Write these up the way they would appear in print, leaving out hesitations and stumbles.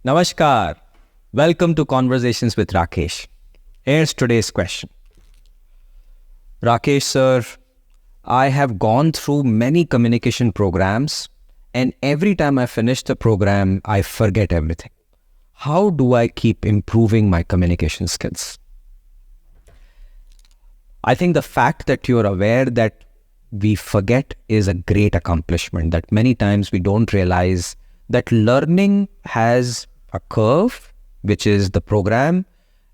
Namaskar. Welcome to Conversations with Rakesh. Here's today's question. Rakesh sir, I have gone through many communication programs and every time I finish the program, I forget everything. How do I keep improving my communication skills? I think the fact that you're aware that we forget is a great accomplishment, that many times we don't realize that learning has a curve, which is the program.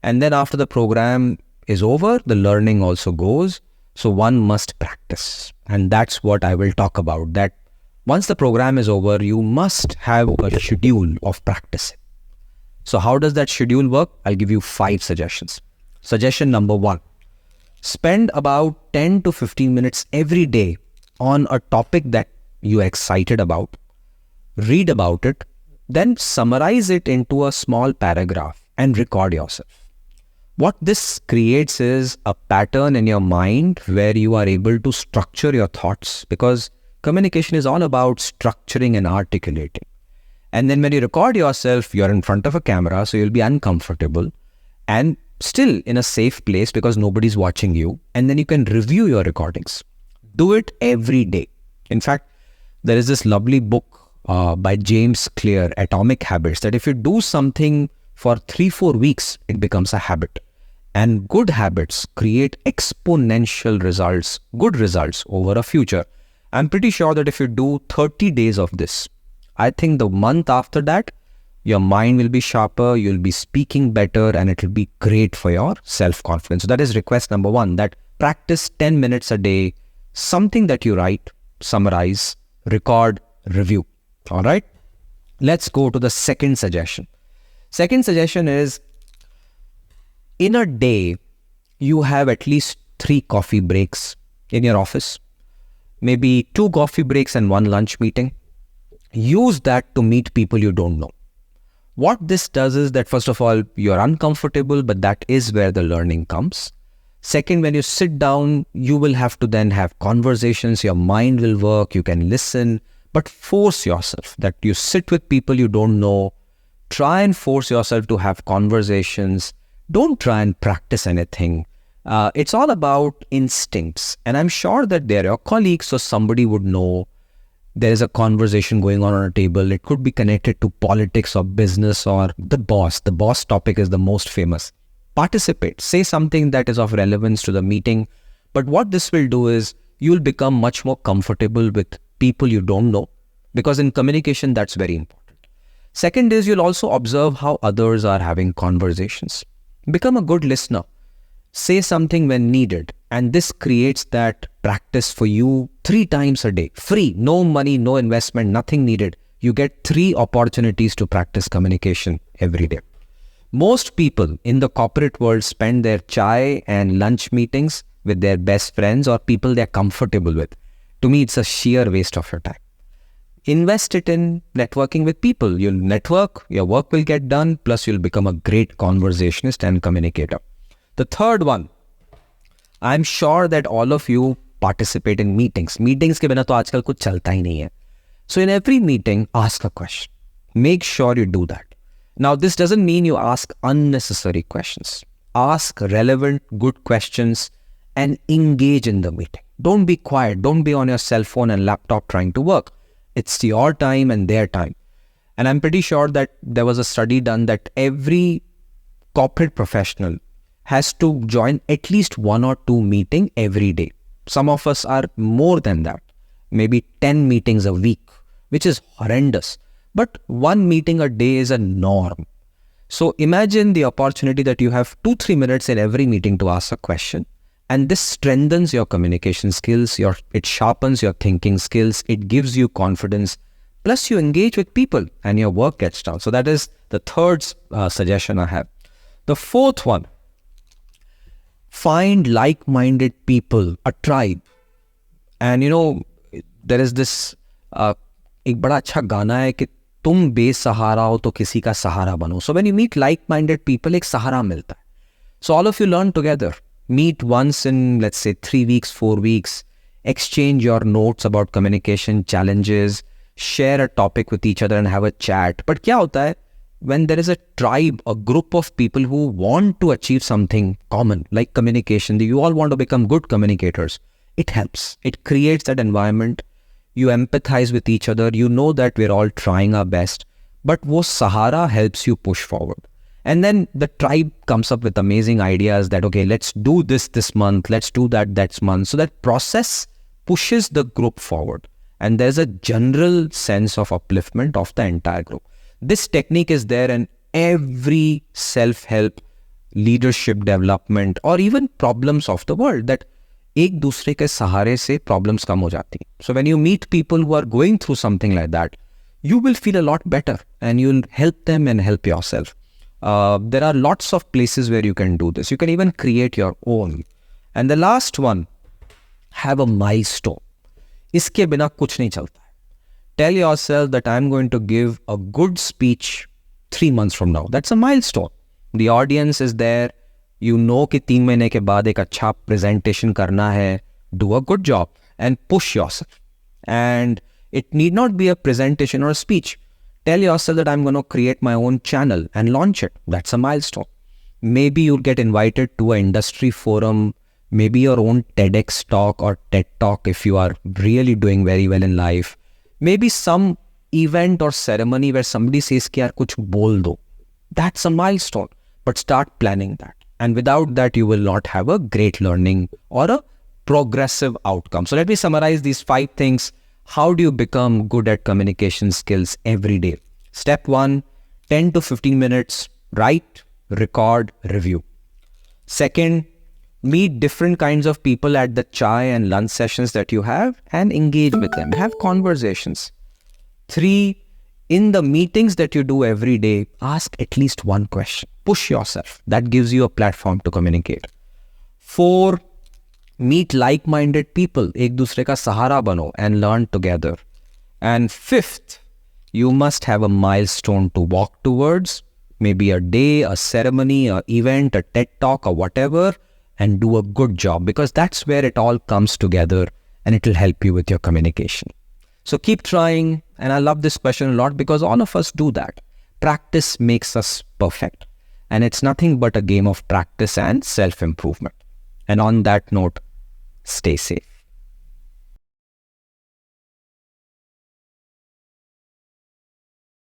And then after the program is over, the learning also goes. So one must practice. And that's what I will talk about, that once the program is over, you must have a schedule of practicing. So how does that schedule work? I'll give you 5 suggestions. Suggestion number 1, spend about 10 to 15 minutes every day on a topic that you're excited about. Read about it, then summarize it into a small paragraph and record yourself. What this creates is a pattern in your mind where you are able to structure your thoughts, because communication is all about structuring and articulating. And then when you record yourself, you're in front of a camera, so you'll be uncomfortable and still in a safe place because nobody's watching you. And then you can review your recordings. Do it every day. In fact, there is this lovely book by James Clear, Atomic Habits, that if you do something for 3-4 weeks, it becomes a habit. And good habits create exponential results, good results over a future. I'm pretty sure that if you do 30 days of this, I think the month after that, your mind will be sharper, you'll be speaking better, and it will be great for your self-confidence. So that is request number 1, that practice 10 minutes a day, something that you write, summarize, record, review. All right, let's go to the second suggestion. Second suggestion is, in a day, you have at least 3 coffee breaks in your office, maybe 2 coffee breaks and 1 lunch meeting. Use that to meet people you don't know. What this does is that, first of all, you're uncomfortable, but that is where the learning comes. Second, when you sit down, you will have to then have conversations, your mind will work, you can listen. But force yourself that you sit with people you don't know. Try and force yourself to have conversations. Don't try and practice anything. It's all about instincts. And I'm sure that they're your colleagues, so somebody would know there is a conversation going on a table. It could be connected to politics or business or the boss. The boss topic is the most famous. Participate. Say something that is of relevance to the meeting. But what this will do is you'll become much more comfortable with people you don't know, because in communication, that's very important. Second is, you'll also observe how others are having conversations. Become a good listener. Say something when needed. And this creates that practice for you 3 times a day. Free, no money, no investment, nothing needed. You get 3 opportunities to practice communication every day. Most people in the corporate world spend their chai and lunch meetings with their best friends or people they're comfortable with. To me, it's a sheer waste of your time. Invest it in networking with people. You'll network, your work will get done, plus you'll become a great conversationist and communicator. The third one, I'm sure that all of you participate in meetings. Meetings के बिना तो आजकल कुछ चलता ही नहीं है. So in every meeting, ask a question. Make sure you do that. Now, this doesn't mean you ask unnecessary questions. Ask relevant, good questions and engage in the meeting. Don't be quiet. Don't be on your cell phone and laptop trying to work. It's your time and their time. And I'm pretty sure that there was a study done that every corporate professional has to join at least 1 or 2 meetings every day. Some of us are more than that, maybe 10 meetings a week, which is horrendous. But 1 meeting a day is a norm. So imagine the opportunity that you have 2-3 minutes in every meeting to ask a question. And this strengthens your communication skills, it sharpens your thinking skills, it gives you confidence, plus you engage with people and your work gets done. So that is the third suggestion I have. The fourth one, find like-minded people, a tribe. And there is this, एक बड़ा अच्छा गाना है कि तुम बेसहारा हो तो किसी का सहारा बनो. So when you meet like-minded people, एक सहारा मिलता है. So all of you learn together. Meet once in, let's say, 3 weeks, 4 weeks. Exchange your notes about communication challenges. Share a topic with each other and have a chat. But क्या होता है? when there is a tribe, a group of people who want to achieve something common, like communication, you all want to become good communicators, it helps. It creates that environment. You empathize with each other. You know that we're all trying our best, but wo Sahara helps you push forward. And then the tribe comes up with amazing ideas that, okay, let's do this month, let's do that month. So that process pushes the group forward. And there's a general sense of upliftment of the entire group. This technique is there in every self-help, leadership development, or even problems of the world, that एक दूसरे के सहारे से problems कम हो जाती हैं. So when you meet people who are going through something like that, you will feel a lot better and you'll help them and help yourself. There are lots of places where you can do this. You can even create your own. And the last one, have a milestone. इसके बिना कुछ नहीं चलता है. Tell yourself that I'm going to give a good speech 3 months from now. That's a milestone. The audience is there. You know कि 3 महीने के बाद एक अच्छा presentation करना है. Do a good job and push yourself. And it need not be a presentation or a speech. Tell yourself that I'm going to create my own channel and launch it. That's a milestone. Maybe you'll get invited to an industry forum, maybe your own TEDx talk or TED talk if you are really doing very well in life. Maybe some event or ceremony where somebody says कि यार कुछ बोल दो. That's a milestone. But start planning that. And without that, you will not have a great learning or a progressive outcome. So let me summarize these 5 things. How do you become good at communication skills every day? Step 1, 10 to 15 minutes, write, record, review. Second, meet different kinds of people at the chai and lunch sessions that you have and engage with them. Have conversations. 3, in the meetings that you do every day, ask at least one question. Push yourself. That gives you a platform to communicate. 4, meet like-minded people. एक दूसरे का सहारा बनो and learn together. And 5th, you must have a milestone to walk towards. Maybe a day, a ceremony, an event, a TED talk or whatever, and do a good job, because that's where it all comes together and it will help you with your communication. So keep trying. And I love this question a lot because all of us do that. Practice makes us perfect. And it's nothing but a game of practice and self-improvement. And on that note, stay safe.